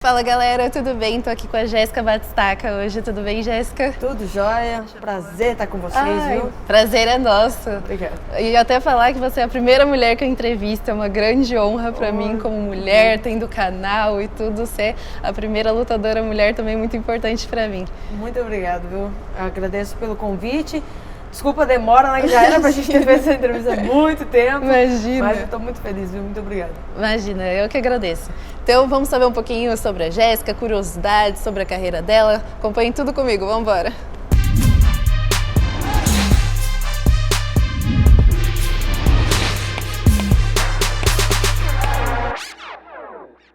Fala galera, tudo bem? Tô aqui com a Jéssica Batistaca hoje, tudo bem, Jéssica? Tudo jóia, prazer estar com vocês, viu? Prazer é nosso. Obrigada. E até falar que você é a primeira mulher que eu entrevisto, é uma grande honra pra mim como mulher, tendo canal e tudo, ser a primeira lutadora mulher também é muito importante pra mim. Muito obrigado, viu? Eu agradeço pelo convite. Desculpa a demora, né? Que já era pra gente ter feito essa entrevista há muito tempo. Imagina. Mas eu tô muito feliz, viu? Muito obrigada. Imagina, eu que agradeço. Então vamos saber um pouquinho sobre a Jéssica, curiosidades sobre a carreira dela. Acompanhem tudo comigo, vamos embora.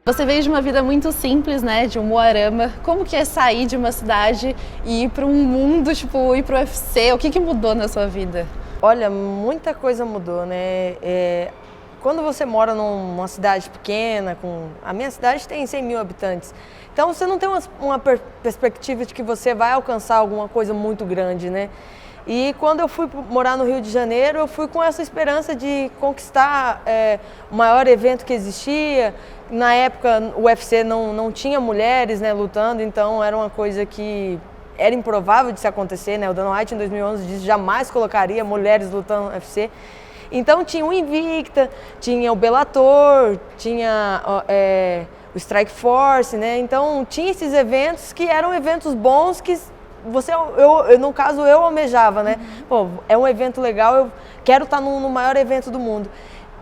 Você veio de uma vida muito simples, né, de Umuarama. Como que é sair de uma cidade e ir para um mundo, tipo, ir pro UFC? O que mudou na sua vida? Olha, muita coisa mudou, né? Quando você mora numa cidade pequena, a minha cidade tem 100 mil habitantes, então você não tem uma perspectiva de que você vai alcançar alguma coisa muito grande, né? E quando eu fui morar no Rio de Janeiro, eu fui com essa esperança de conquistar o maior evento que existia. Na época, o UFC não tinha mulheres, né, lutando, então era uma coisa que era improvável de se acontecer, né? O Dana White, em 2011, disse que jamais colocaria mulheres lutando no UFC. Então tinha o Invicta, tinha o Bellator, tinha o Strike Force, né? Então tinha esses eventos que eram eventos bons que no caso, eu almejava, né? Pô, é um evento legal, eu quero estar no maior evento do mundo.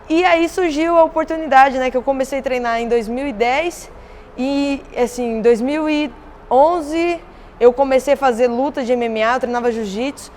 E aí surgiu a oportunidade, né? Que eu comecei a treinar em 2010 e, assim, em 2011 eu comecei a fazer luta de MMA, eu treinava jiu-jitsu.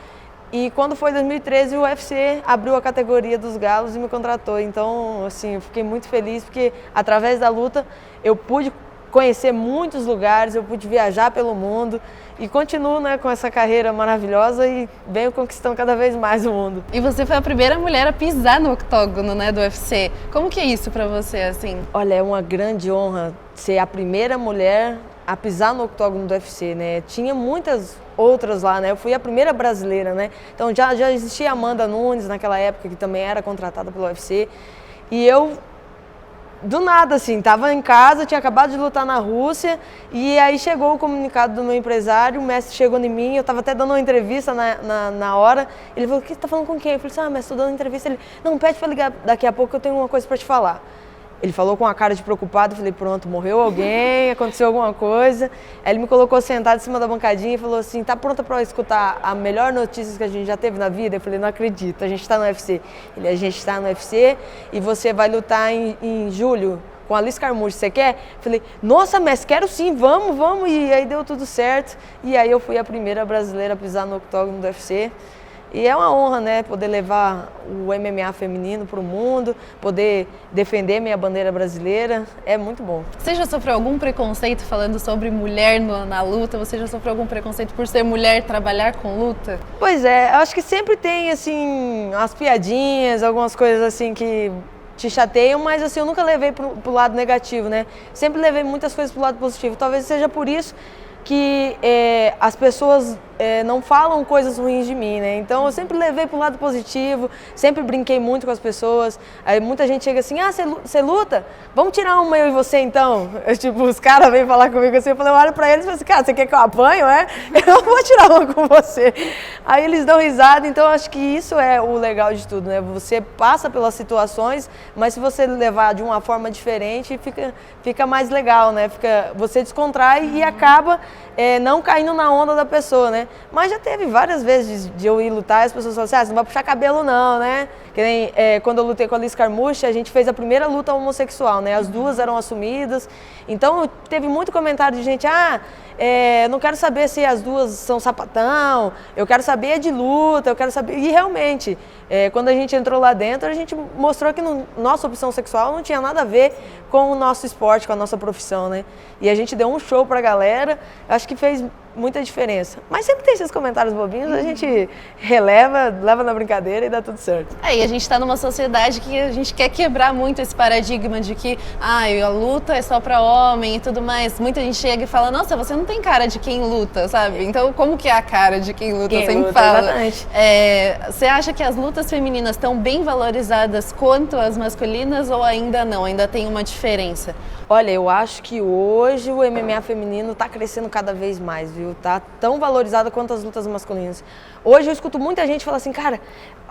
E quando foi 2013, o UFC abriu a categoria dos galos e me contratou. Então, assim, eu fiquei muito feliz porque através da luta eu pude conhecer muitos lugares, eu pude viajar pelo mundo e continuo, né, com essa carreira maravilhosa e venho conquistando cada vez mais o mundo. E você foi a primeira mulher a pisar no octógono, né, do UFC. Como que é isso pra você, assim? Olha, é uma grande honra ser a primeira mulher a pisar no octógono do UFC, né? Tinha muitas outras lá, né? Eu fui a primeira brasileira, né? Então já existia a Amanda Nunes naquela época, que também era contratada pelo UFC. E eu, do nada, assim, tava em casa, tinha acabado de lutar na Rússia, e aí chegou o comunicado do meu empresário, o mestre chegou em mim, eu tava até dando uma entrevista na hora, ele falou, o que você tá falando com quem? Eu falei, mestre, tô dando entrevista. Ele, não, pede pra ligar daqui a pouco, eu tenho uma coisa pra te falar. Ele falou com a cara de preocupado, eu falei, pronto, morreu alguém, aconteceu alguma coisa. Aí ele me colocou sentado em cima da bancadinha e falou assim, tá pronta pra escutar a melhor notícia que a gente já teve na vida? Eu falei, não acredito, a gente tá no UFC. Ele, a gente tá no UFC e você vai lutar em julho com a Liz Carmouche, você quer? Eu falei, nossa, mestre, quero sim, vamos. E aí deu tudo certo. E aí eu fui a primeira brasileira a pisar no octógono do UFC. E é uma honra, né, poder levar o MMA feminino para o mundo, poder defender minha bandeira brasileira, é muito bom. Você já sofreu algum preconceito falando sobre mulher na luta? Você já sofreu algum preconceito por ser mulher, trabalhar com luta? Pois é, eu acho que sempre tem, assim, umas piadinhas, algumas coisas assim que te chateiam, mas assim, eu nunca levei pro lado negativo, né? Sempre levei muitas coisas pro lado positivo, talvez seja por isso que as pessoas não falam coisas ruins de mim, né? Então eu sempre levei pro lado positivo, sempre brinquei muito com as pessoas. Aí muita gente chega assim, você luta? Vamos tirar uma eu e você então? Tipo, os caras vêm falar comigo assim, eu olho pra eles e falo assim, cara, você quer que eu apanho, é? Eu vou tirar uma com você. Aí eles dão risada, então eu acho que isso é o legal de tudo, né? Você passa pelas situações, mas se você levar de uma forma diferente, fica mais legal, né? Você descontrai e acaba não caindo na onda da pessoa, né? Mas já teve várias vezes de eu ir lutar e as pessoas falam assim, você não vai puxar cabelo não, né? Que nem quando eu lutei com a Liz Carmouche, a gente fez a primeira luta homossexual, né? As duas eram assumidas. Então teve muito comentário de gente, não quero saber se as duas são sapatão, eu quero saber de luta, eu quero saber... E realmente, quando a gente entrou lá dentro, a gente mostrou que nossa opção sexual não tinha nada a ver com o nosso esporte, com a nossa profissão, né? E a gente deu um show pra galera, acho que fez muita diferença. Mas sempre tem esses comentários bobinhos, a gente leva na brincadeira e dá tudo certo. E a gente está numa sociedade que a gente quer quebrar muito esse paradigma de que a luta é só pra homem e tudo mais. Muita gente chega e fala, nossa, você não tem cara de quem luta, sabe? Então como que é a cara de quem luta? Quem sempre luta, fala. exatamente. Você acha que as lutas lutas femininas estão bem valorizadas quanto as masculinas ou ainda não? Ainda tem uma diferença? Olha, eu acho que hoje o MMA feminino está crescendo cada vez mais, viu? Tá tão valorizado quanto as lutas masculinas. Hoje eu escuto muita gente falar assim, cara,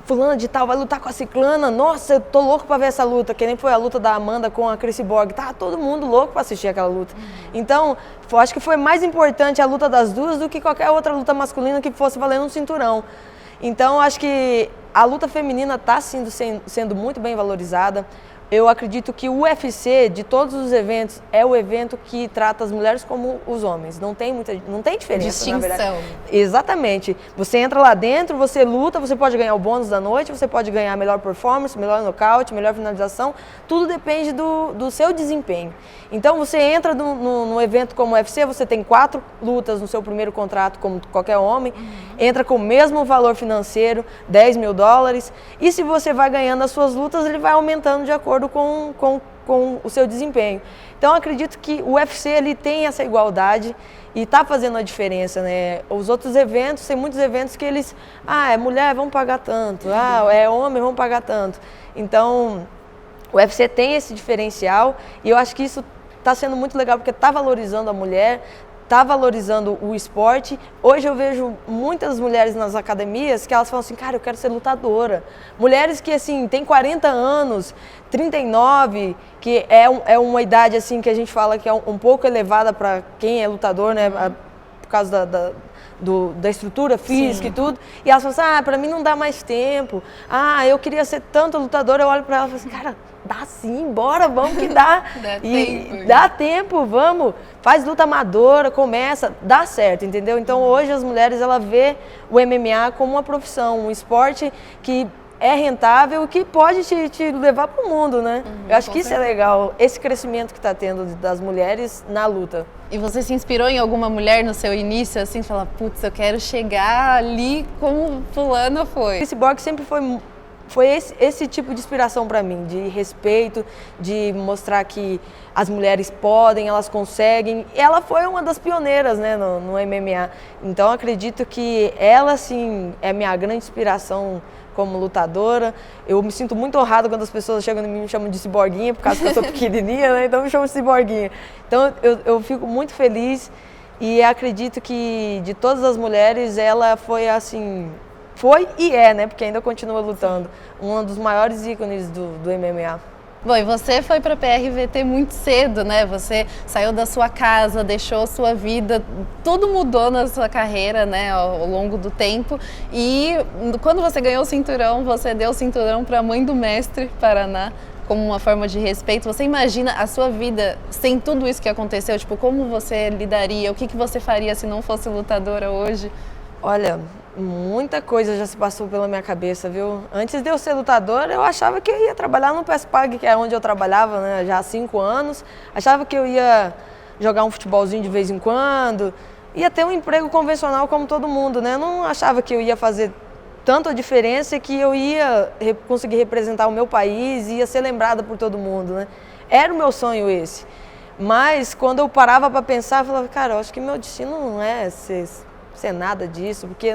fulana de tal vai lutar com a ciclana, nossa, eu tô louco pra ver essa luta, que nem foi a luta da Amanda com a Cris Borg, tá todo mundo louco pra assistir aquela luta. Então, eu acho que foi mais importante a luta das duas do que qualquer outra luta masculina que fosse valendo um cinturão. Então, acho que a luta feminina está sendo muito bem valorizada. Eu acredito que o UFC, de todos os eventos, é o evento que trata as mulheres como os homens. Não tem diferença, distinção. Na verdade. Exatamente. Você entra lá dentro, você luta, você pode ganhar o bônus da noite, você pode ganhar a melhor performance, melhor nocaute, melhor finalização. Tudo depende do seu desempenho. Então, você entra no evento como o UFC, você tem 4 lutas no seu primeiro contrato, como qualquer homem, entra com o mesmo valor financeiro, $10 mil, e se você vai ganhando as suas lutas, ele vai aumentando de acordo com o seu desempenho. Então, eu acredito que o UFC ele tem essa igualdade e está fazendo a diferença, né? Os outros eventos, tem muitos eventos que eles, é mulher, vamos pagar tanto, é homem, vamos pagar tanto. Então, o UFC tem esse diferencial e eu acho que isso está sendo muito legal porque está valorizando a mulher, está valorizando o esporte. Hoje eu vejo muitas mulheres nas academias que elas falam assim, cara, eu quero ser lutadora. Mulheres que, assim, têm 40 anos, 39, que é uma idade, assim, que a gente fala que é um pouco elevada para quem é lutador, né, por causa da estrutura física. Sim. E tudo. E elas falam assim, para mim não dá mais tempo. Eu queria ser tanto lutadora. Eu olho para ela e falo assim, cara, dá sim, bora, vamos que dá. Dá tempo, vamos. Faz luta amadora, começa, dá certo, entendeu? Então hoje as mulheres, ela vê o MMA como uma profissão, um esporte que é rentável e que pode te levar para o mundo, né? Eu acho que isso é legal, esse crescimento que está tendo das mulheres na luta. E você se inspirou em alguma mulher no seu início, assim, falar, putz, eu quero chegar ali como fulana foi? Esse Borg sempre foi esse tipo de inspiração para mim, de respeito, de mostrar que as mulheres podem, elas conseguem. Ela foi uma das pioneiras, né, no MMA. Então, acredito que ela, sim, é minha grande inspiração como lutadora. Eu me sinto muito honrada quando as pessoas chegam em mim e me chamam de ciborguinha, por causa que eu sou pequenininha, né, então me chamam de ciborguinha. Então, eu fico muito feliz e acredito que, de todas as mulheres, ela foi, assim... Foi e é, né? Porque ainda continua lutando. Um dos maiores ícones do MMA. Bom, e você foi para a PRVT muito cedo, né? Você saiu da sua casa, deixou sua vida, tudo mudou na sua carreira, né? Ao longo do tempo. E quando você ganhou o cinturão, você deu o cinturão para a mãe do mestre, Paraná, como uma forma de respeito. Você imagina a sua vida sem tudo isso que aconteceu? Tipo, como você lidaria? O que você faria se não fosse lutadora hoje? Olha, muita coisa já se passou pela minha cabeça, viu? Antes de eu ser lutadora, eu achava que eu ia trabalhar no PESPAG, que é onde eu trabalhava, né, já há 5 anos. Achava que eu ia jogar um futebolzinho de vez em quando, ia ter um emprego convencional como todo mundo, né? Eu não achava que eu ia fazer tanta diferença que eu ia conseguir representar o meu país e ia ser lembrada por todo mundo, né? Era o meu sonho esse. Mas quando eu parava para pensar, eu falava, cara, eu acho que meu destino não é ser nada disso, porque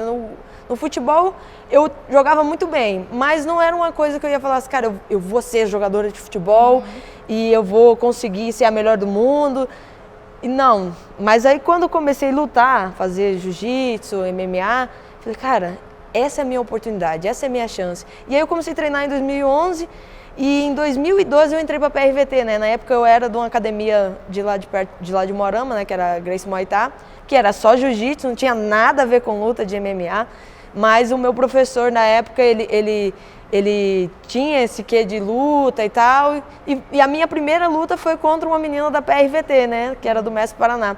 no futebol eu jogava muito bem, mas não era uma coisa que eu ia falar assim, cara, eu vou ser jogadora de futebol e eu vou conseguir ser a melhor do mundo. E não, mas aí quando eu comecei a lutar, fazer jiu-jitsu, MMA, falei, cara, essa é a minha oportunidade, essa é a minha chance. E aí eu comecei a treinar em 2011 e em 2012 eu entrei para a PRVT, né? Na época eu era de uma academia de lá de perto, de lá de Moarama, né? Que era a Gracie Muay Thai, que era só jiu-jitsu, não tinha nada a ver com luta de MMA. Mas o meu professor na época, ele tinha esse quê de luta e tal. E a minha primeira luta foi contra uma menina da PRVT, né? Que era do Mestre Paraná.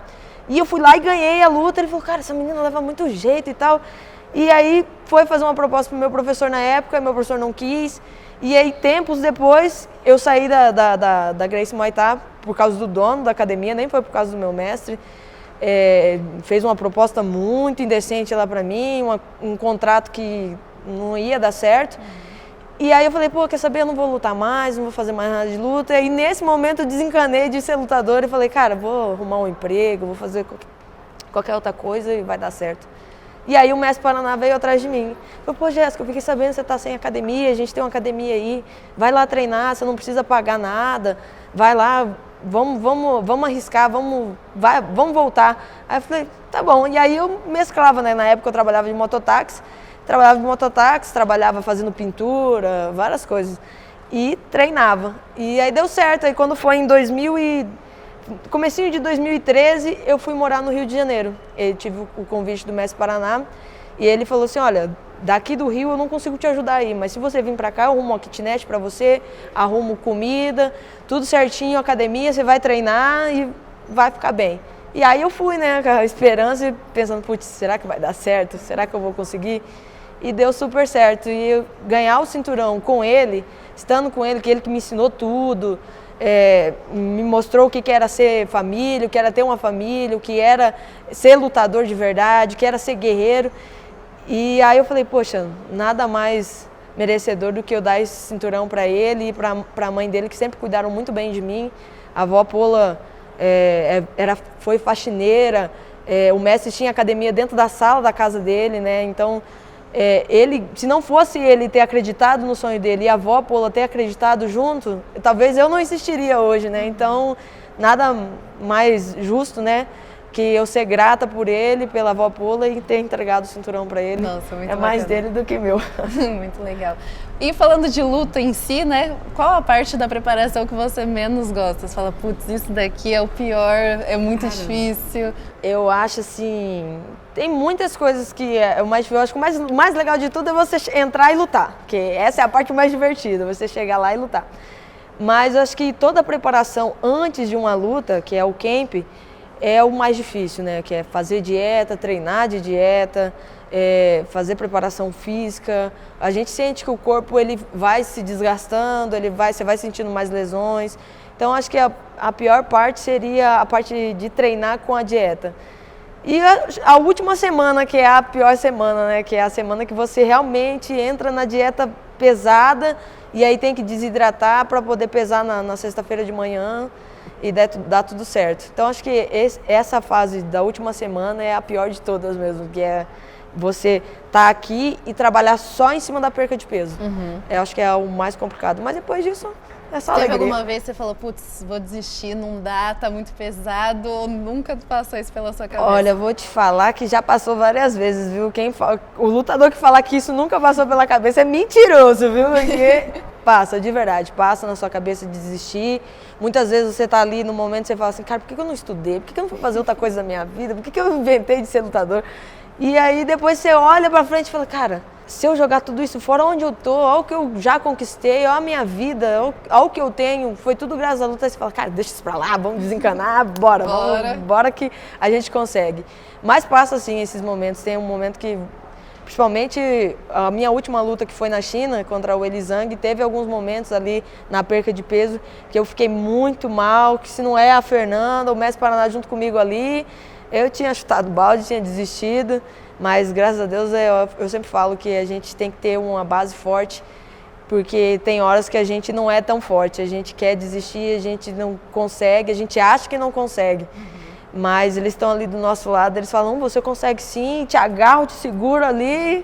E eu fui lá e ganhei a luta. Ele falou, cara, essa menina leva muito jeito e tal. E aí foi fazer uma proposta pro meu professor na época, meu professor não quis. E aí, tempos depois, eu saí da Gracie Muay Thai por causa do dono da academia, nem foi por causa do meu mestre. Fez uma proposta muito indecente lá pra mim, um contrato que não ia dar certo. E aí eu falei, pô, quer saber, eu não vou lutar mais, não vou fazer mais nada de luta. E nesse momento eu desencanei de ser lutadora e falei, cara, vou arrumar um emprego, vou fazer qualquer outra coisa e vai dar certo. E aí o Mestre Paraná veio atrás de mim. Falei, pô, Jéssica, eu fiquei sabendo que você está sem academia, a gente tem uma academia aí, vai lá treinar, você não precisa pagar nada, vai lá, vamos arriscar, vamos voltar. Aí eu falei, tá bom. E aí eu mesclava, né? Na época eu trabalhava de mototáxi, trabalhava fazendo pintura, várias coisas. E treinava. E aí deu certo. Aí quando foi em comecinho de 2013, eu fui morar no Rio de Janeiro. Eu tive o convite do Mestre Paraná e ele falou assim, olha, daqui do Rio eu não consigo te ajudar aí, mas se você vir pra cá, eu arrumo uma kitnet pra você, arrumo comida, tudo certinho, academia, você vai treinar e vai ficar bem. E aí eu fui, né, com a esperança e pensando, putz, será que vai dar certo? Será que eu vou conseguir? E deu super certo. E eu ganhar o cinturão com ele, estando com ele, que ele que me ensinou tudo, me mostrou o que era ser família, o que era ter uma família, o que era ser lutador de verdade, o que era ser guerreiro. E aí eu falei, poxa, nada mais merecedor do que eu dar esse cinturão para ele e para a mãe dele, que sempre cuidaram muito bem de mim. A avó Pola foi faxineira, o mestre tinha academia dentro da sala da casa dele, né? Então, ele, se não fosse ele ter acreditado no sonho dele e a avó Pola ter acreditado junto, talvez eu não existiria hoje, né? Então, nada mais justo, né? Que eu ser grata por ele, pela avó Pola e ter entregado o cinturão para ele. Nossa, muito mais dele do que meu. Muito legal. E falando de luta em si, né? Qual a parte da preparação que você menos gosta? Você fala, putz, isso daqui é o pior, é muito difícil. Eu acho assim, tem muitas coisas que é o mais difícil. Eu acho que o mais legal de tudo é você entrar e lutar, porque essa é a parte mais divertida, você chegar lá e lutar. Mas eu acho que toda a preparação antes de uma luta, que é o camp, é o mais difícil, né? Que é fazer dieta, treinar de dieta, fazer preparação física. A gente sente que o corpo ele vai se desgastando, você vai sentindo mais lesões. Então acho que a pior parte seria a parte de treinar com a dieta. E a última semana, que é a pior semana, né? Que é a semana que você realmente entra na dieta pesada e aí tem que desidratar para poder pesar na sexta-feira de manhã. E dá tudo certo. Então, acho que essa fase da última semana é a pior de todas mesmo, que é você estar aqui e trabalhar só em cima da perca de peso. Eu acho que é o mais complicado. Mas depois disso, é só alegria. Teve alguma vez que você falou, putz, vou desistir, não dá, tá muito pesado, ou nunca passou isso pela sua cabeça? Olha, vou te falar que já passou várias vezes, viu? O lutador que falar que isso nunca passou pela cabeça é mentiroso, viu? Porque passa, de verdade, passa na sua cabeça de desistir. Muitas vezes você tá ali no momento e você fala assim, cara, por que eu não estudei? Por que eu não fui fazer outra coisa da minha vida? Por que eu inventei de ser lutador? E aí depois você olha pra frente e fala, cara, se eu jogar tudo isso fora, onde eu tô, olha o que eu já conquistei, olha a minha vida, olha o que eu tenho, foi tudo graças à luta. Aí você fala, cara, deixa isso pra lá, vamos desencanar, bora que a gente consegue. Mas passa assim esses momentos, tem um momento que, principalmente a minha última luta que foi na China contra o Eli Zhang, teve alguns momentos ali na perca de peso que eu fiquei muito mal, que se não é a Fernanda, o Mestre Paraná junto comigo ali, eu tinha chutado balde, tinha desistido, mas graças a Deus eu sempre falo que a gente tem que ter uma base forte, porque tem horas que a gente não é tão forte, a gente quer desistir, a gente não consegue, a gente acha que não consegue. Mas eles estão ali do nosso lado, eles falam, você consegue sim, te agarro, te seguro ali,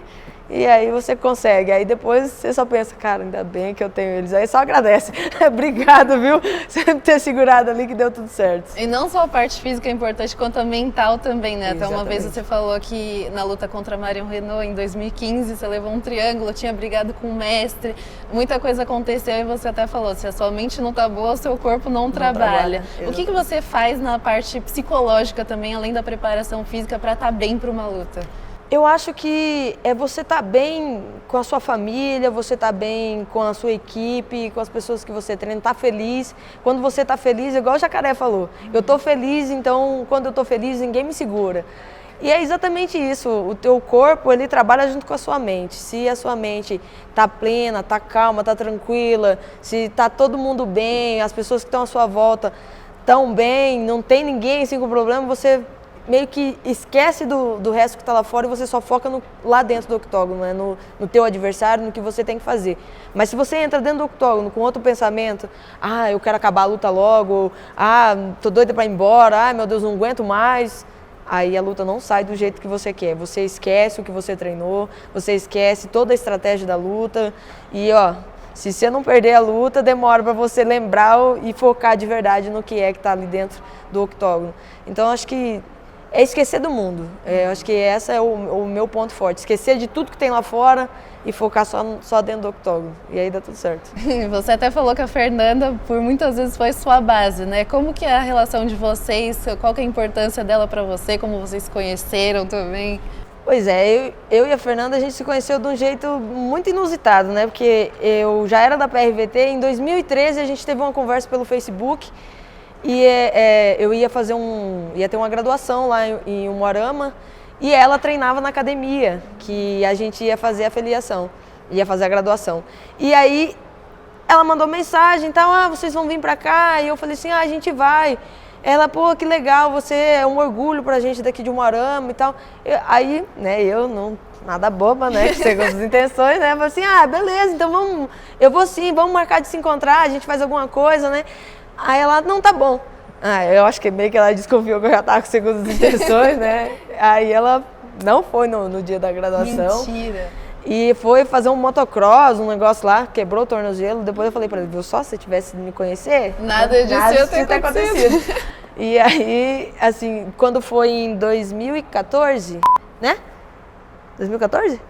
e aí você consegue. Aí depois você só pensa, cara, ainda bem que eu tenho eles. Aí só agradece. Obrigado, viu? Você ter segurado ali que deu tudo certo. E não só a parte física é importante, quanto a mental também, né? Exatamente. Até uma vez você falou que na luta contra a Marion Renault, em 2015, você levou um triângulo, tinha brigado com o mestre, muita coisa aconteceu e você até falou, se a sua mente não tá boa, o seu corpo não trabalha. O que você faz na parte psicológica também, além da preparação física, para estar bem para uma luta? Eu acho que é você estar bem com a sua família, você estar bem com a sua equipe, com as pessoas que você treina, estar feliz. Quando você está feliz, igual o Jacaré falou, eu estou feliz, então quando eu estou feliz ninguém me segura. E é exatamente isso, o teu corpo ele trabalha junto com a sua mente. Se a sua mente está plena, está calma, está tranquila, se está todo mundo bem, as pessoas que estão à sua volta estão bem, não tem ninguém assim com problema, você meio que esquece do resto que está lá fora e você só foca lá dentro do octógono, né? no teu adversário, no que você tem que fazer. Mas se você entra dentro do octógono com outro pensamento, eu quero acabar a luta logo, tô doida para ir embora, meu Deus, não aguento mais, aí a luta não sai do jeito que você quer. Você esquece o que você treinou, você esquece toda a estratégia da luta e, ó, se você não perder a luta, demora para você lembrar e focar de verdade no que está ali dentro do octógono. Então, acho que é esquecer do mundo. Acho que esse é o meu ponto forte. Esquecer de tudo que tem lá fora e focar só dentro do octógono. E aí dá tudo certo. Você até falou que a Fernanda, por muitas vezes, foi sua base, né? Como que é a relação de vocês? Qual que é a importância dela para você? Como vocês se conheceram também? Pois é, eu e a Fernanda, a gente se conheceu de um jeito muito inusitado, né? Porque eu já era da PRVT, em 2013 a gente teve uma conversa pelo Facebook e eu ia ter uma graduação lá em Umuarama e ela treinava na academia, que a gente ia fazer a filiação, ia fazer a graduação. E aí ela mandou mensagem e tal, vocês vão vir pra cá? E eu falei assim, a gente vai. Ela, pô, que legal, você é um orgulho pra gente daqui de Umuarama e tal. Aí, né, eu não, nada boba, né, segundo as intenções, né, falei assim, beleza, então vamos, eu vou sim, vamos marcar de se encontrar, a gente faz alguma coisa, né. Aí ela, não, tá bom. Eu acho que meio que ela desconfiou que eu já tava com segundas intenções, né. Aí ela não foi no dia da graduação. Mentira. E foi fazer um motocross, um negócio lá, quebrou o tornozelo. Depois eu falei pra ele, viu só, se você tivesse me conhecer, nada disso ia ter acontecido. E aí, assim, quando foi em 2014, né? 2014?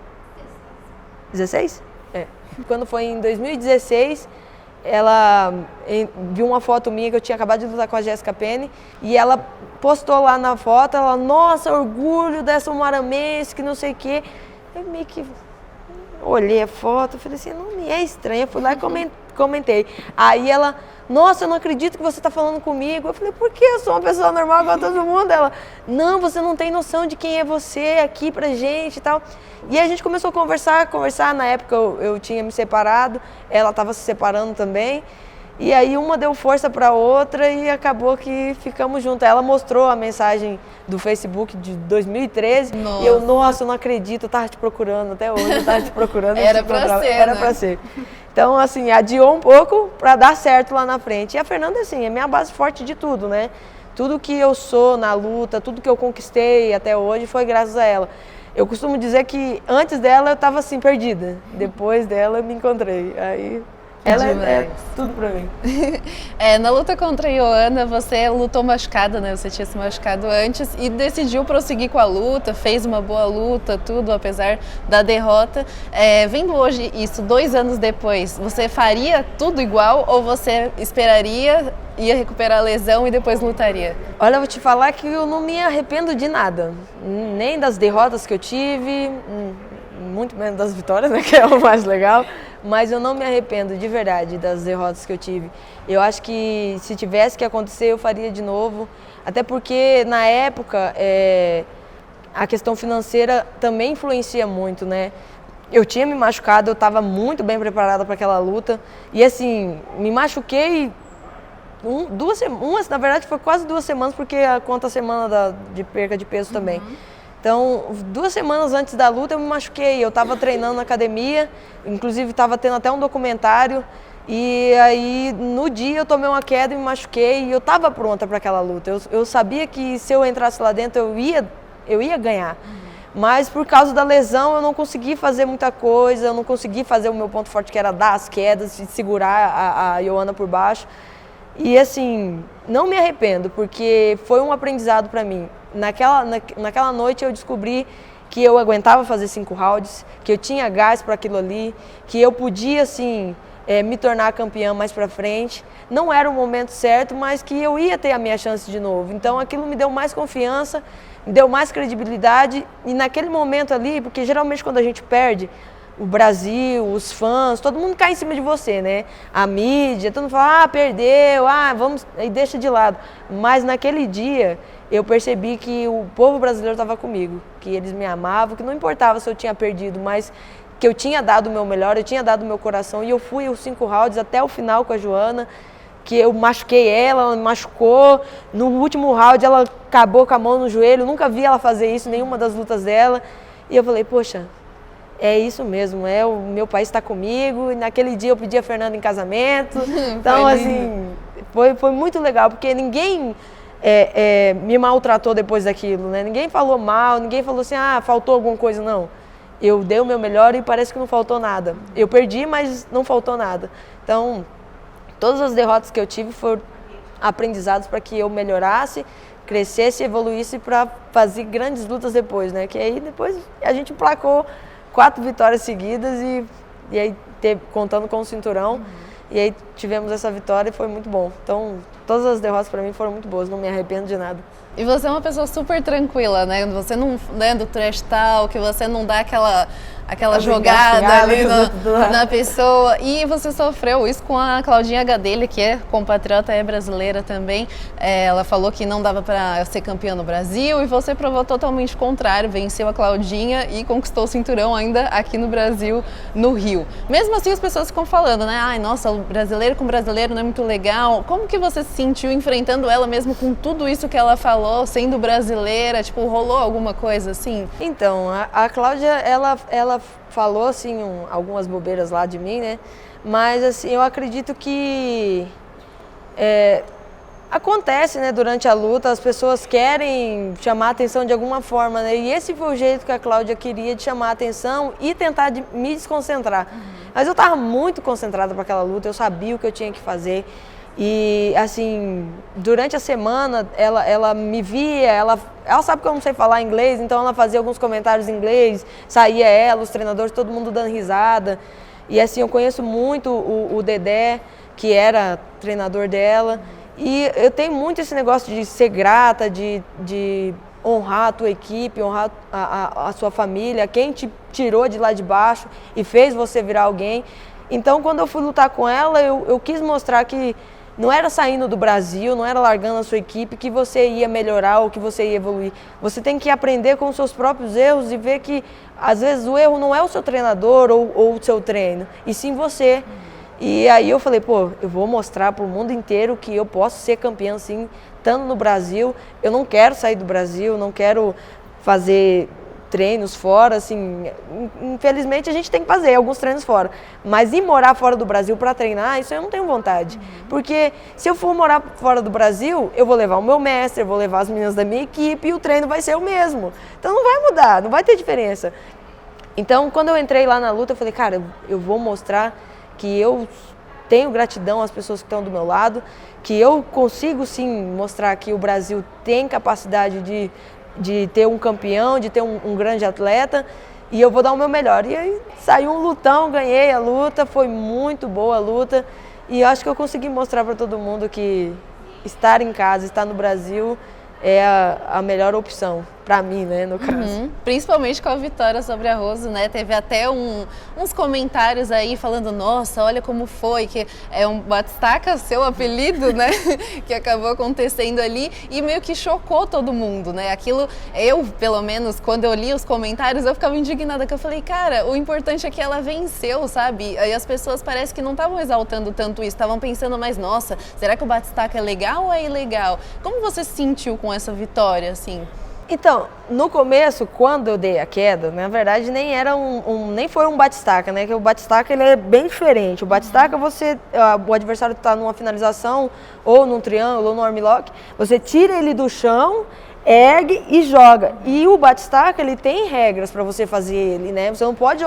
16? Quando foi em 2016, ela viu uma foto minha que eu tinha acabado de lutar com a Jéssica Penny e ela postou lá na foto, ela, nossa, orgulho dessa umuaramense, que não sei o quê. Eu meio que olhei a foto, falei assim, não me é estranha, fui lá e comentei. Aí ela, nossa, eu não acredito que você está falando comigo. Eu falei, por que? Eu sou uma pessoa normal igual todo mundo. Ela, não, você não tem noção de quem é você aqui pra gente e tal. E aí a gente começou a conversar. Na época eu tinha me separado, ela estava se separando também. E aí uma deu força para outra e acabou que ficamos juntas. Ela mostrou a mensagem do Facebook de 2013 nossa. E eu, nossa, eu não acredito, eu tava te procurando até hoje, eu tava te procurando. Era pra ser, Era pra ser. Então, assim, adiou um pouco para dar certo lá na frente. E a Fernanda, assim, é minha base forte de tudo, né? Tudo que eu sou na luta, tudo que eu conquistei até hoje foi graças a ela. Eu costumo dizer que antes dela eu tava assim, perdida. Depois dela eu me encontrei. Aí ela é tudo pra mim. Na luta contra a Ioana, você lutou machucada, né? Você tinha se machucado antes e decidiu prosseguir com a luta, fez uma boa luta, tudo, apesar da derrota. Vendo hoje isso, 2 anos depois, você faria tudo igual ou você esperaria, ia recuperar a lesão e depois lutaria? Olha, eu vou te falar que eu não me arrependo de nada. Nem das derrotas que eu tive, muito menos das vitórias, né? Que é o mais legal. Mas eu não me arrependo de verdade das derrotas que eu tive. Eu acho que se tivesse que acontecer, eu faria de novo. Até porque, na época, a questão financeira também influencia muito, né? Eu tinha me machucado, eu estava muito bem preparada para aquela luta. E assim, me machuquei na verdade foi quase 2 semanas, porque conta a semana de perca de peso também. Então, 2 semanas antes da luta eu me machuquei, eu estava treinando na academia, inclusive estava tendo até um documentário, e aí no dia eu tomei uma queda e me machuquei, e eu estava pronta para aquela luta. Eu sabia que se eu entrasse lá dentro eu ia ganhar, mas por causa da lesão eu não consegui fazer muita coisa, eu não consegui fazer o meu ponto forte, que era dar as quedas e segurar a Ioana por baixo. E assim, não me arrependo, porque foi um aprendizado para mim. Naquela noite eu descobri que eu aguentava fazer 5 rounds, que eu tinha gás para aquilo ali, que eu podia, assim, me tornar campeã mais para frente. Não era o momento certo, mas que eu ia ter a minha chance de novo. Então aquilo me deu mais confiança, me deu mais credibilidade. E naquele momento ali, porque geralmente quando a gente perde, o Brasil, os fãs, todo mundo cai em cima de você, né? A mídia, todo mundo fala, perdeu, vamos, e deixa de lado. Mas naquele dia, eu percebi que o povo brasileiro estava comigo, que eles me amavam, que não importava se eu tinha perdido, mas que eu tinha dado o meu melhor, eu tinha dado o meu coração, e eu fui os 5 rounds até o final com a Joana, que eu machuquei ela me machucou, no último round ela acabou com a mão no joelho, nunca vi ela fazer isso em nenhuma das lutas dela, e eu falei, poxa, é isso mesmo, o meu país está comigo. E naquele dia eu pedi a Fernanda em casamento. Então, assim, foi muito legal, porque ninguém me maltratou depois daquilo, né? Ninguém falou mal, ninguém falou assim, faltou alguma coisa, não. Eu dei o meu melhor e parece que não faltou nada. Eu perdi, mas não faltou nada. Então, todas as derrotas que eu tive foram aprendizados para que eu melhorasse, crescesse, evoluísse para fazer grandes lutas depois, né? Que aí depois a gente emplacou 4 vitórias seguidas e aí contando com o cinturão. E aí tivemos essa vitória e foi muito bom. Então, todas as derrotas para mim foram muito boas, não me arrependo de nada. E você é uma pessoa super tranquila, né? Você não é do trash talk, você não dá aquela jogada ali na pessoa. E você sofreu isso com a Claudinha Gadelha, que é compatriota, é brasileira também. Ela falou que não dava para ser campeã no Brasil e você provou totalmente o contrário, venceu a Claudinha e conquistou o cinturão ainda aqui no Brasil, no Rio. Mesmo assim, as pessoas ficam falando, né? Ai, nossa, o brasileiro com brasileiro não é muito legal. Como que você se sentiu enfrentando ela mesmo com tudo isso que ela falou, sendo brasileira? Tipo, rolou alguma coisa assim? Então, a Cláudia, ela falou, assim, algumas bobeiras lá de mim, né? Mas, assim, eu acredito que acontece, né? Durante a luta, as pessoas querem chamar a atenção de alguma forma, né? E esse foi o jeito que a Cláudia queria de chamar a atenção e tentar me desconcentrar. Mas eu estava muito concentrada para aquela luta, eu sabia o que eu tinha que fazer. E, assim, durante a semana, ela me via, ela sabe que eu não sei falar inglês, então ela fazia alguns comentários em inglês, saía ela, os treinadores, todo mundo dando risada. E, assim, eu conheço muito o Dedé, que era treinador dela. E eu tenho muito esse negócio de ser grata, de honrar a tua equipe, honrar a sua família, quem te tirou de lá de baixo e fez você virar alguém. Então, quando eu fui lutar com ela, eu quis mostrar que não era saindo do Brasil, não era largando a sua equipe que você ia melhorar ou que você ia evoluir. Você tem que aprender com os seus próprios erros e ver que, às vezes, o erro não é o seu treinador ou o seu treino, e sim você. E aí eu falei, eu vou mostrar para o mundo inteiro que eu posso ser campeã, sim, estando no Brasil. Eu não quero sair do Brasil, não quero fazer treinos fora, assim, infelizmente a gente tem que fazer alguns treinos fora, mas ir morar fora do Brasil para treinar, isso eu não tenho vontade, porque se eu for morar fora do Brasil, eu vou levar o meu mestre, eu vou levar as meninas da minha equipe e o treino vai ser o mesmo, então não vai mudar, não vai ter diferença. Então, quando eu entrei lá na luta, eu falei, cara, eu vou mostrar que eu tenho gratidão às pessoas que estão do meu lado, que eu consigo sim mostrar que o Brasil tem capacidade de ter um campeão, de ter um grande atleta, e eu vou dar o meu melhor. E aí saiu um lutão, ganhei a luta, foi muito boa a luta, e eu acho que eu consegui mostrar para todo mundo que estar em casa, estar no Brasil é a melhor opção para mim, né, no caso. Principalmente com a vitória sobre a Rose, né? Teve até uns comentários aí falando, nossa, olha como foi, que é um batistaca, seu apelido, né? Que acabou acontecendo ali e meio que chocou todo mundo, né? Aquilo, eu, pelo menos, quando eu li os comentários, eu ficava indignada, que eu falei, cara, o importante é que ela venceu, sabe? Aí as pessoas parece que não estavam exaltando tanto isso, estavam pensando mais, nossa, será que o batistaca é legal ou é ilegal? Como você se sentiu com essa vitória, assim? Então, no começo, quando eu dei a queda, na verdade nem era nem foi um batistaca, né? Que o batistaca ele é bem diferente. O batistaca o adversário está numa finalização ou num triângulo ou num armlock, você tira ele do chão, ergue e joga. E o batistaca ele tem regras para você fazer ele, né? Você não pode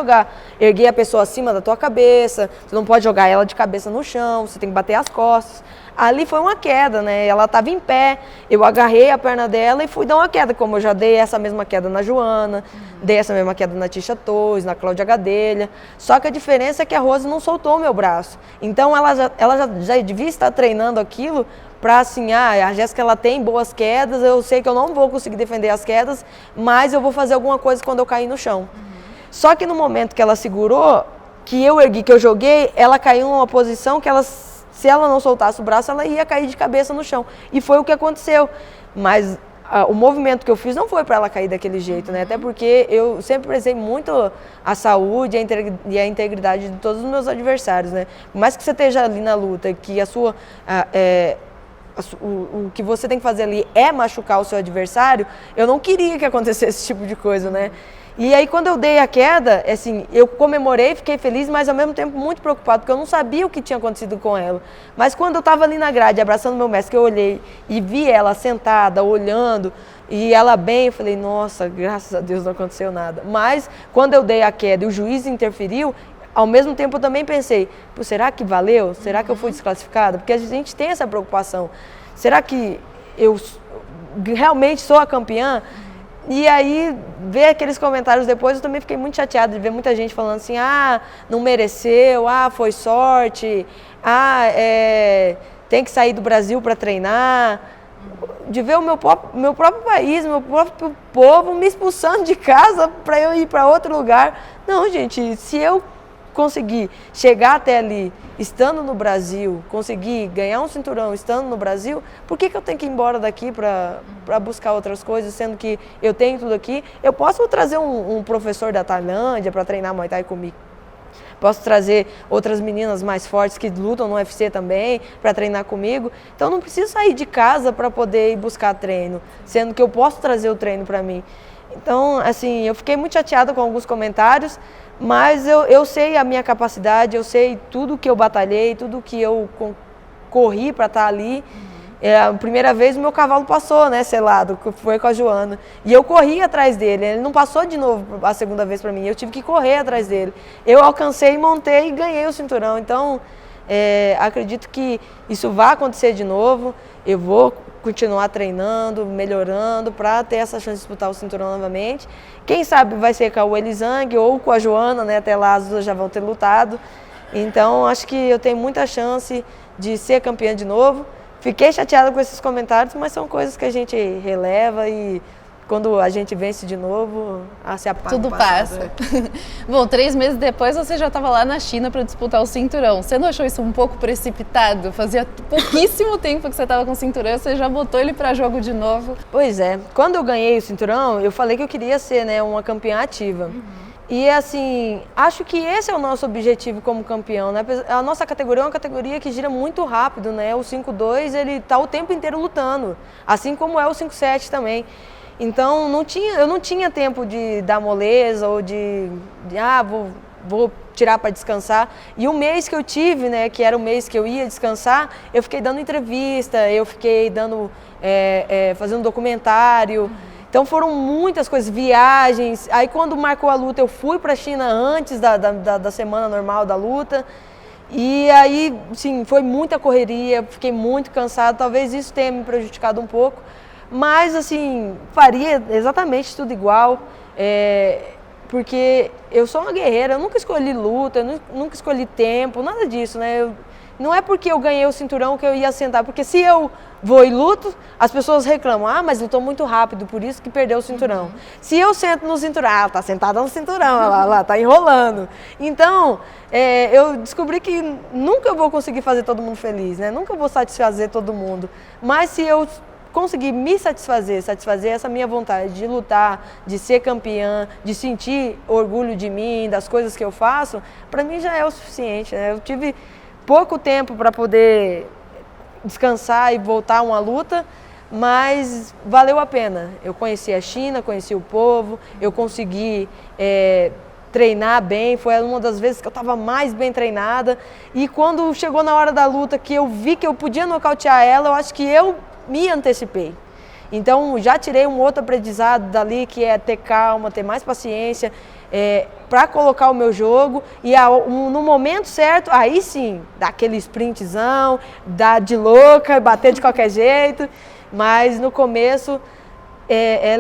erguer a pessoa acima da tua cabeça, você não pode jogar ela de cabeça no chão, você tem que bater as costas. Ali foi uma queda, né? Ela estava em pé, eu agarrei a perna dela e fui dar uma queda, como eu já dei essa mesma queda na Joana, dei essa mesma queda na Tisha Torres, na Cláudia Gadelha. Só que a diferença é que a Rose não soltou o meu braço. Então ela já devia estar treinando aquilo para assim, a Jéssica ela tem boas quedas, eu sei que eu não vou conseguir defender as quedas, mas eu vou fazer alguma coisa quando eu cair no chão. Só que no momento que ela segurou, que eu ergui, que eu joguei, ela caiu numa posição que se ela não soltasse o braço, ela ia cair de cabeça no chão. E foi o que aconteceu. Mas o movimento que eu fiz não foi para ela cair daquele jeito, né? Até porque eu sempre prezei muito a saúde e a integridade de todos os meus adversários, né? Por mais que você esteja ali na luta, que o que você tem que fazer ali é machucar o seu adversário, eu não queria que acontecesse esse tipo de coisa, né? E aí quando eu dei a queda, assim, eu comemorei, fiquei feliz, mas ao mesmo tempo muito preocupado, porque eu não sabia o que tinha acontecido com ela. Mas quando eu estava ali na grade, abraçando meu mestre, que eu olhei e vi ela sentada, olhando, e ela bem, eu falei, nossa, graças a Deus não aconteceu nada. Mas quando eu dei a queda e o juiz interferiu, ao mesmo tempo eu também pensei, será que valeu? Será que eu fui desclassificada? Porque a gente tem essa preocupação. Será que eu realmente sou a campeã? E aí, ver aqueles comentários depois, eu também fiquei muito chateada de ver muita gente falando assim, não mereceu, foi sorte, tem que sair do Brasil para treinar. De ver o meu próprio país, meu próprio povo me expulsando de casa para eu ir para outro lugar. Não, gente, se eu conseguir chegar até ali, estando no Brasil, conseguir ganhar um cinturão estando no Brasil, por que eu tenho que ir embora daqui para buscar outras coisas, sendo que eu tenho tudo aqui? Eu posso trazer um professor da Tailândia para treinar Muay Thai comigo. Posso trazer outras meninas mais fortes que lutam no UFC também para treinar comigo. Então não preciso sair de casa para poder ir buscar treino, sendo que eu posso trazer o treino para mim. Então, assim, eu fiquei muito chateada com alguns comentários, mas eu sei a minha capacidade, eu sei tudo que eu batalhei, tudo que eu corri para estar ali. A primeira vez o meu cavalo passou, né, selado, que foi com a Joana. E eu corri atrás dele, ele não passou de novo a segunda vez para mim, eu tive que correr atrás dele. Eu alcancei, montei e ganhei o cinturão. Então, acredito que isso vai acontecer de novo. Eu vou continuar treinando, melhorando para ter essa chance de disputar o cinturão novamente. Quem sabe vai ser com a Weili Zhang ou com a Joana, né? Até lá as duas já vão ter lutado. Então acho que eu tenho muita chance de ser campeã de novo. Fiquei chateada com esses comentários, mas são coisas que a gente releva e quando a gente vence de novo, se apaga. Tudo passa. Bom, 3 meses depois você já estava lá na China para disputar o cinturão. Você não achou isso um pouco precipitado? Fazia pouquíssimo tempo que você estava com o cinturão, você já botou ele para jogo de novo. Pois é. Quando eu ganhei o cinturão, eu falei que eu queria ser, né, uma campeã ativa. E assim, acho que esse é o nosso objetivo como campeão, né? A nossa categoria é uma categoria que gira muito rápido, né? O 5-2, ele tá o tempo inteiro lutando, assim como é o 5-7 também. Então, eu não tinha tempo de dar moleza ou vou tirar para descansar. E o mês que eu tive, né, que era o mês que eu ia descansar, eu fiquei dando entrevista, eu fiquei fazendo documentário. Então foram muitas coisas, viagens. Aí quando marcou a luta, eu fui para a China antes da semana normal da luta. E aí, sim, foi muita correria, fiquei muito cansado. Talvez isso tenha me prejudicado um pouco. Mas, assim, faria exatamente tudo igual. Porque eu sou uma guerreira, eu nunca escolhi luta, eu nunca escolhi tempo, nada disso, né? Não é porque eu ganhei o cinturão que eu ia sentar, porque se eu vou e luto, as pessoas reclamam, mas lutou muito rápido, por isso que perdeu o cinturão. Se eu sento no cinturão, ela tá sentada no cinturão, ela tá enrolando. Então, eu descobri que nunca vou conseguir fazer todo mundo feliz, né? Nunca vou satisfazer todo mundo. Mas se eu conseguir me satisfazer essa minha vontade de lutar, de ser campeã, de sentir orgulho de mim, das coisas que eu faço, para mim já é o suficiente, né? Eu tive pouco tempo para poder descansar e voltar a uma luta, mas valeu a pena. Eu conheci a China, conheci o povo, eu consegui treinar bem, foi uma das vezes que eu estava mais bem treinada. E quando chegou na hora da luta, que eu vi que eu podia nocautear ela, eu acho que eu me antecipei. Então já tirei um outro aprendizado dali, que é ter calma, ter mais paciência, para colocar o meu jogo e no momento certo, aí sim, dar aquele sprintzão, dar de louca, bater de qualquer jeito, mas no começo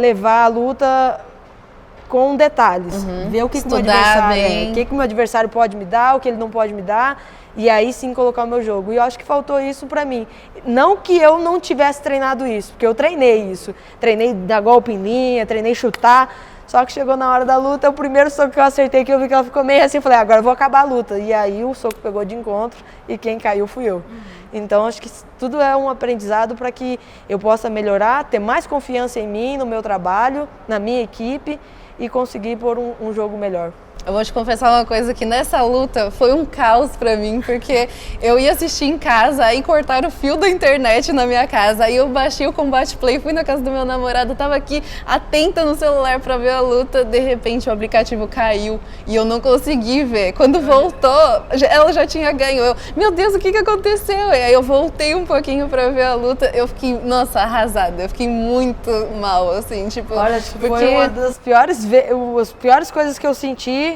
levar a luta com detalhes, ver o que o meu adversário pode me dar, o que ele não pode me dar, e aí sim colocar o meu jogo. E eu acho que faltou isso pra mim. Não que eu não tivesse treinado isso, porque eu treinei isso. Treinei dar golpe em linha, treinei chutar, só que chegou na hora da luta, o primeiro soco que eu acertei, que eu vi que ela ficou meio assim, eu falei, agora eu vou acabar a luta. E aí o soco pegou de encontro e quem caiu fui eu. Então acho que tudo é um aprendizado para que eu possa melhorar, ter mais confiança em mim, no meu trabalho, na minha equipe, e conseguir pôr um jogo melhor. Eu vou te confessar uma coisa, que nessa luta foi um caos pra mim, porque eu ia assistir em casa, aí cortaram o fio da internet na minha casa, aí eu baixei o Combate Play, fui na casa do meu namorado, tava aqui atenta no celular pra ver a luta, de repente o aplicativo caiu e eu não consegui ver. Quando voltou, ela já tinha ganho. Meu Deus, o que aconteceu? E aí eu voltei um pouquinho pra ver a luta, eu fiquei, nossa, arrasada, eu fiquei muito mal, assim, tipo... Olha, foi uma das piores coisas que eu senti.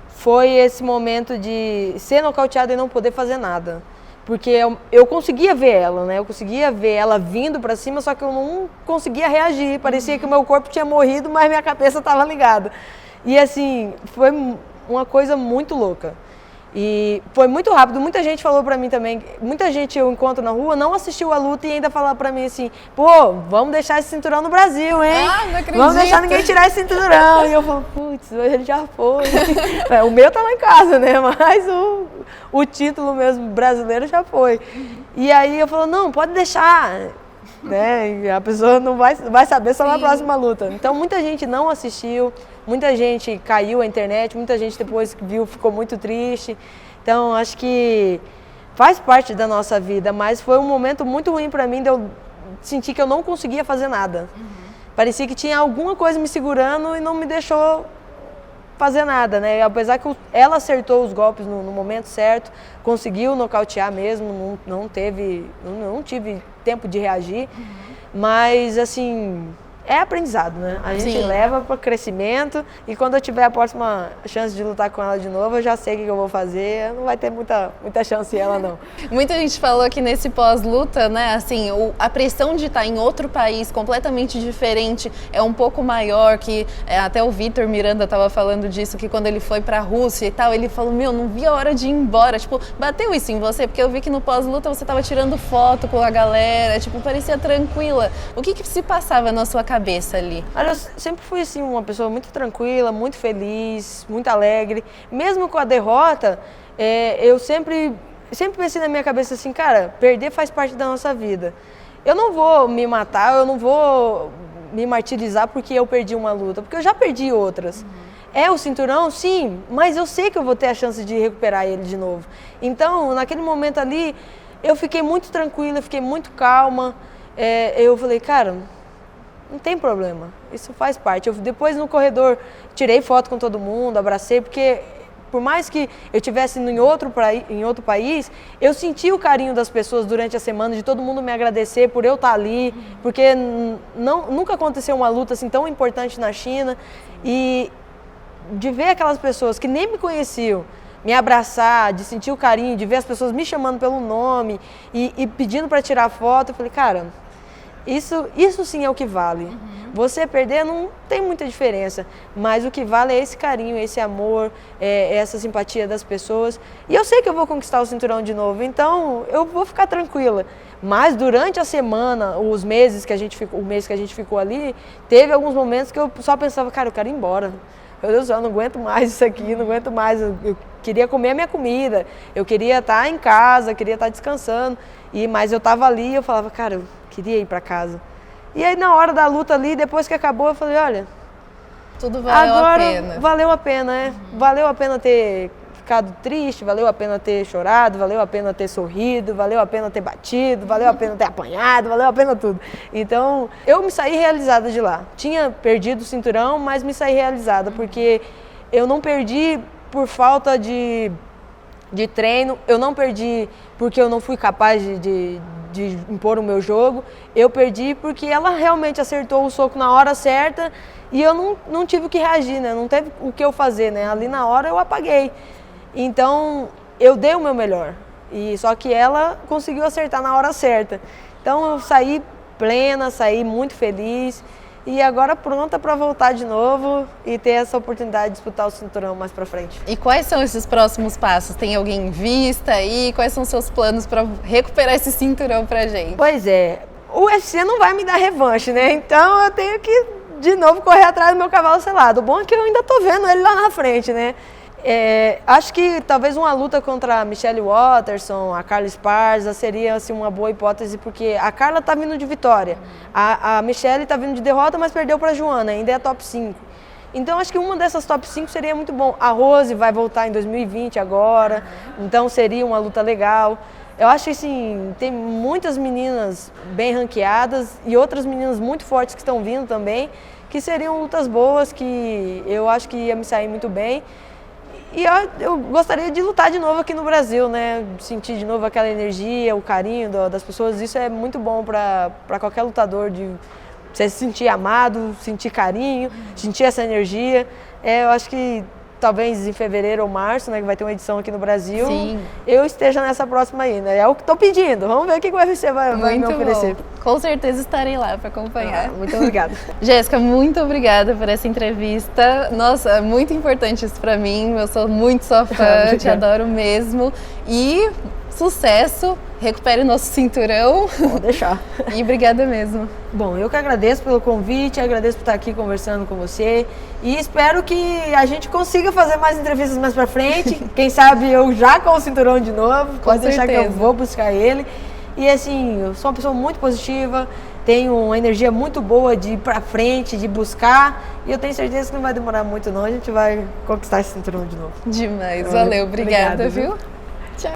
Foi esse momento de ser nocauteada e não poder fazer nada. Porque eu conseguia ver ela, né? Eu conseguia ver ela vindo pra cima, só que eu não conseguia reagir. Parecia que o meu corpo tinha morrido, mas minha cabeça estava ligada. E assim, foi uma coisa muito louca. E foi muito rápido, muita gente falou pra mim também, muita gente eu encontro na rua não assistiu a luta e ainda falava pra mim assim, pô, vamos deixar esse cinturão no Brasil, hein? Ah, não acredito. Vamos deixar ninguém tirar esse cinturão. E eu falo, putz, ele já foi. O meu tá lá em casa, né? Mas o título mesmo brasileiro já foi. E aí eu falo, não, pode deixar. Né? E a pessoa não vai saber só na próxima luta. Então muita gente não assistiu, muita gente caiu a internet, muita gente depois que viu ficou muito triste. Então acho que faz parte da nossa vida, mas foi um momento muito ruim para mim de eu sentir que eu não conseguia fazer nada. Parecia que tinha alguma coisa me segurando e não me deixou fazer nada, né? Apesar que ela acertou os golpes no momento certo, conseguiu nocautear mesmo, não tive tempo de reagir, mas assim, é aprendizado, né? A gente leva para crescimento e quando eu tiver a próxima chance de lutar com ela de novo, eu já sei o que eu vou fazer, não vai ter muita chance ela não. Muita gente falou que nesse pós-luta, né, assim, a pressão de estar em outro país completamente diferente é um pouco maior, que até o Vitor Miranda estava falando disso, que quando ele foi para a Rússia e tal, ele falou, meu, não vi a hora de ir embora, tipo, bateu isso em você? Porque eu vi que no pós-luta você estava tirando foto com a galera, tipo, parecia tranquila. O que se passava na sua cabeça ali? Olha, eu sempre fui assim, uma pessoa muito tranquila, muito feliz, muito alegre. Mesmo com a derrota, eu sempre pensei na minha cabeça assim, cara, perder faz parte da nossa vida. Eu não vou me matar, eu não vou me martirizar porque eu perdi uma luta, porque eu já perdi outras. É o cinturão? Sim, mas eu sei que eu vou ter a chance de recuperar ele de novo. Então, naquele momento ali, eu fiquei muito tranquila, fiquei muito calma. Eu falei, cara, não tem problema, isso faz parte. Depois no corredor tirei foto com todo mundo, abracei, porque por mais que eu estivesse em outro país, eu senti o carinho das pessoas durante a semana, de todo mundo me agradecer por eu estar ali, porque nunca aconteceu uma luta assim tão importante na China, e de ver aquelas pessoas que nem me conheciam, me abraçar, de sentir o carinho, de ver as pessoas me chamando pelo nome e pedindo para tirar foto, eu falei, cara, isso sim é o que vale. Você perder não tem muita diferença, mas o que vale é esse carinho, esse amor, essa simpatia das pessoas. E eu sei que eu vou conquistar o cinturão de novo, então eu vou ficar tranquila. Mas durante a semana, o mês que a gente ficou ali, teve alguns momentos que eu só pensava, cara, eu quero ir embora. Meu Deus do céu, eu não aguento mais isso aqui, não aguento mais. Eu queria comer a minha comida, eu queria estar em casa, queria estar descansando. Mas eu estava ali e eu falava, cara, eu queria ir para casa. E aí na hora da luta ali, depois que acabou, eu falei, olha, tudo valeu a pena. Valeu a pena, né? Valeu a pena ter ficado triste, valeu a pena ter chorado, valeu a pena ter sorrido, valeu a pena ter batido, valeu a pena ter apanhado, valeu a pena tudo. Então, eu me saí realizada de lá. Tinha perdido o cinturão, mas me saí realizada, porque eu não perdi por falta de treino, eu não perdi porque eu não fui capaz de impor o meu jogo, eu perdi porque ela realmente acertou o soco na hora certa e eu não tive o que reagir, né? Não teve o que eu fazer, né? Ali na hora eu apaguei. Então, eu dei o meu melhor, só que ela conseguiu acertar na hora certa. Então, eu saí plena, saí muito feliz e agora pronta para voltar de novo e ter essa oportunidade de disputar o cinturão mais para frente. E quais são esses próximos passos? Tem alguém em vista aí? Quais são os seus planos para recuperar esse cinturão pra gente? Pois é, o UFC não vai me dar revanche, né? Então, eu tenho que, de novo, correr atrás do meu cavalo selado. O bom é que eu ainda tô vendo ele lá na frente, né? Acho que talvez uma luta contra a Michelle Waterson, a Carla Esparza seria assim, uma boa hipótese, porque a Carla tá vindo de vitória, a Michelle tá vindo de derrota, mas perdeu para a Joana, ainda é top 5. Então acho que uma dessas top 5 seria muito bom. A Rose vai voltar em 2020 agora, então seria uma luta legal. Eu acho que assim, tem muitas meninas bem ranqueadas e outras meninas muito fortes que estão vindo também, que seriam lutas boas, que eu acho que ia me sair muito bem. E eu gostaria de lutar de novo aqui no Brasil, né? Sentir de novo aquela energia, o carinho das pessoas. Isso é muito bom para qualquer lutador, de você se sentir amado, sentir carinho, sentir essa energia. Eu acho que talvez em fevereiro ou março, né, que vai ter uma edição aqui no Brasil, Sim. eu esteja nessa próxima aí, né? É o que estou pedindo. Vamos ver o que o UFC vai me oferecer. Bom. Com certeza estarei lá para acompanhar. Muito obrigada. Jéssica, muito obrigada por essa entrevista. Nossa, é muito importante isso para mim. Eu sou muito sua fã, te adoro mesmo. E sucesso, recupere o nosso cinturão. Vou deixar. E obrigada mesmo. Bom, eu que agradeço pelo convite, agradeço por estar aqui conversando com você e espero que a gente consiga fazer mais entrevistas mais pra frente. Quem sabe eu já com o cinturão de novo, pode deixar que eu vou buscar ele. E assim, eu sou uma pessoa muito positiva, tenho uma energia muito boa de ir pra frente, de buscar, e eu tenho certeza que não vai demorar muito não, a gente vai conquistar esse cinturão de novo. Demais, valeu, obrigada, viu? Tchau.